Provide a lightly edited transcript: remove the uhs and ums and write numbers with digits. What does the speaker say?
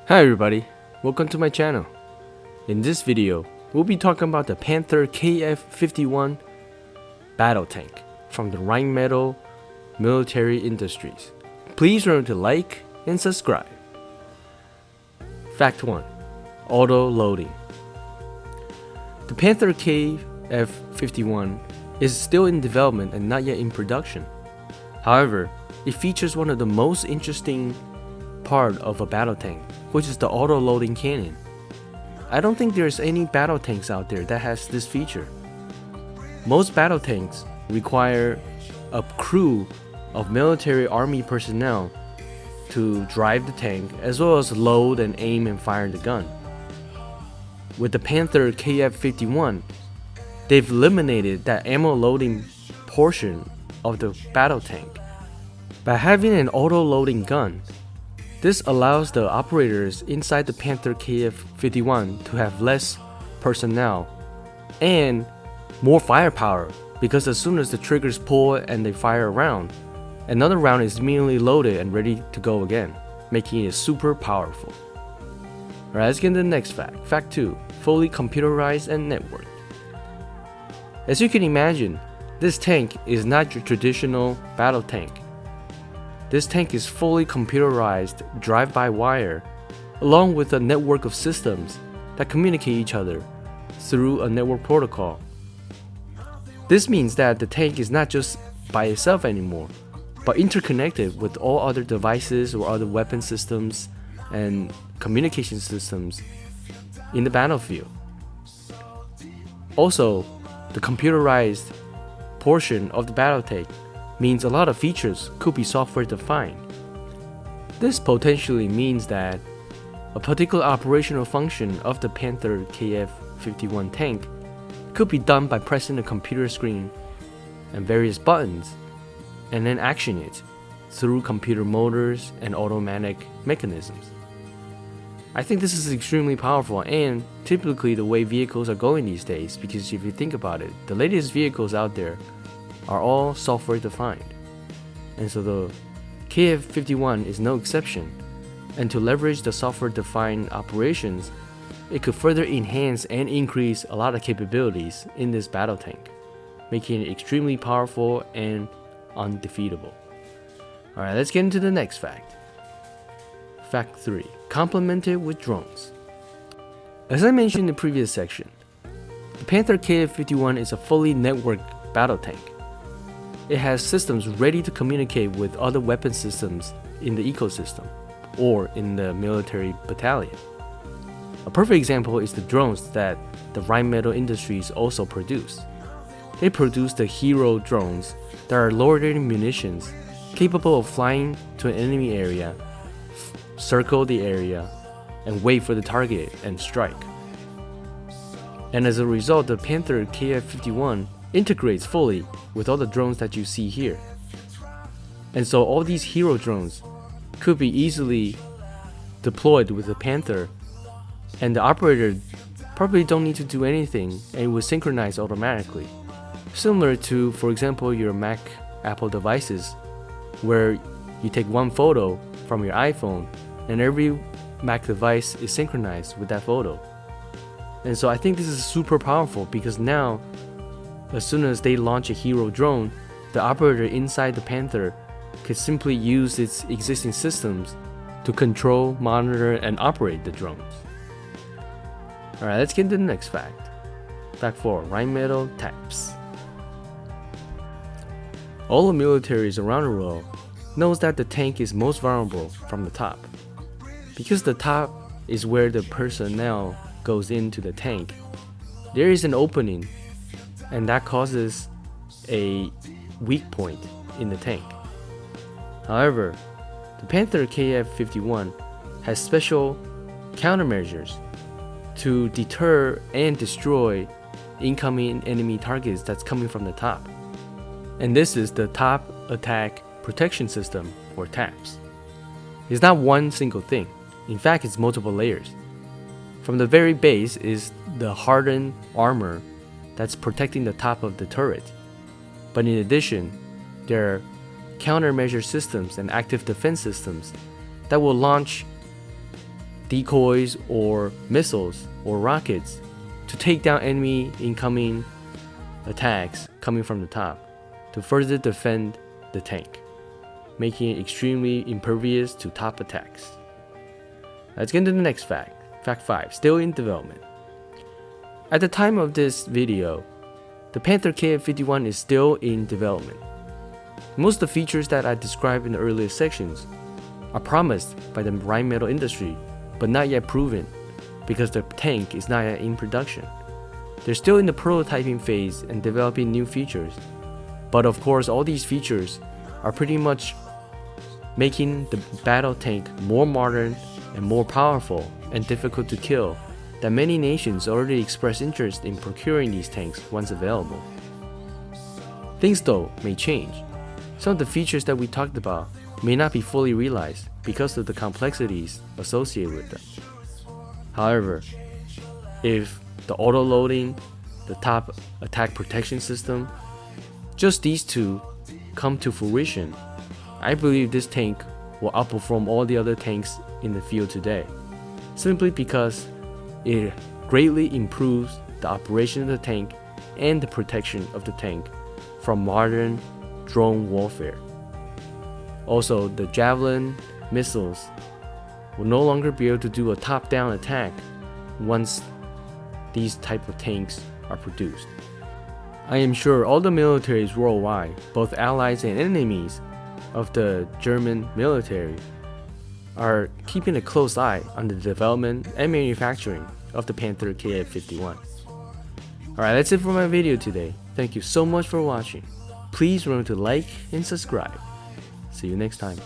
Hi everybody, welcome to my channel. In this video, we'll be talking about the Panther Kf51 battle tank from the Rheinmetall military industries. Please remember to like and subscribe. Fact 1. Auto loading. The Panther Kf51 is still in development and not yet in production. However, it features one of the most interesting part of a battle tank, which is the auto-loading cannon. I don't think there's any battle tanks out there that has this feature. Most battle tanks require a crew of military army personnel to drive the tank, as well as load and aim and fire the gun. With the Panther Kf51, they've eliminated that ammo loading portion of the battle tank. By having an auto-loading gun, this allows the operators inside the Panther Kf51 to have less personnel and more firepower, because as soon as the triggers pull and they fire a round, another round is immediately loaded and ready to go again, making it super powerful. Alright, let's get into the next fact. Fact 2. Fully computerized and networked. As you can imagine, this tank is not your traditional battle tank. This tank is fully computerized drive-by-wire, along with a network of systems that communicate each other through a network protocol. This means that the tank is not just by itself anymore, but interconnected with all other devices or other weapon systems and communication systems in the battlefield. Also, the computerized portion of the battle tank means a lot of features could be software defined. This potentially means that a particular operational function of the Panther Kf51 tank could be done by pressing a computer screen and various buttons, and then action it through computer motors and automatic mechanisms. I think this is extremely powerful and typically the way vehicles are going these days, because if you think about it, the latest vehicles out there are all software defined, and so the Kf51 is no exception. And to leverage the software defined operations, it could further enhance and increase a lot of capabilities in this battle tank, making it extremely powerful and undefeatable. Alright, let's get into the next fact. Fact 3. Complemented with drones. As I mentioned in the previous section, the Panther Kf51 is a fully networked battle tank. It has systems ready to communicate with other weapon systems in the ecosystem or in the military battalion. A perfect example is the drones that the Rheinmetall Industries also produce. They produce the hero drones that are loitering munitions capable of flying to an enemy area, circle the area, and wait for the target and strike. And as a result, the Panther Kf51 integrates fully with all the drones that you see here. And so all these hero drones could be easily deployed with the Panther, and the operator probably don't need to do anything, and it will synchronize automatically. Similar to, for example, your Mac Apple devices, where you take one photo from your iPhone and every Mac device is synchronized with that photo. And so I think this is super powerful, because now as soon as they launch a hero drone, the operator inside the Panther could simply use its existing systems to control, monitor, and operate the drones. Alright, let's get into the next fact. Fact 4. Rheinmetall taps. All the militaries around the world knows that the tank is most vulnerable from the top. Because the top is where the personnel goes into the tank, there is an opening, and that causes a weak point in the tank. However, the Panther Kf51 has special countermeasures to deter and destroy incoming enemy targets that's coming from the top. And this is the Top Attack Protection System, or TAPS. It's not one single thing. In fact, it's multiple layers. From the very base is the hardened armor that's protecting the top of the turret. But in addition, there are countermeasure systems and active defense systems that will launch decoys or missiles or rockets to take down enemy incoming attacks coming from the top to further defend the tank, making it extremely impervious to top attacks. Let's get into the next fact. Fact 5, still in development. At the time of this video, the Panther Kf51 is still in development. Most of the features that I described in the earlier sections are promised by the Rheinmetall industry, but not yet proven because the tank is not yet in production. They're still in the prototyping phase and developing new features. But of course, all these features are pretty much making the battle tank more modern and more powerful and difficult to kill, that many nations already express interest in procuring these tanks once available. Things though may change. Some of the features that we talked about may not be fully realized because of the complexities associated with them. However, if the auto-loading, the top attack protection system, just these two come to fruition, I believe this tank will outperform all the other tanks in the field today, simply because it greatly improves the operation of the tank and the protection of the tank from modern drone warfare. Also, the Javelin missiles will no longer be able to do a top-down attack once these type of tanks are produced. I am sure all the militaries worldwide, both allies and enemies of the German military, are keeping a close eye on the development and manufacturing of the Panther Kf51. Alright, that's it for my video today. Thank you so much for watching. Please remember to like and subscribe. See you next time.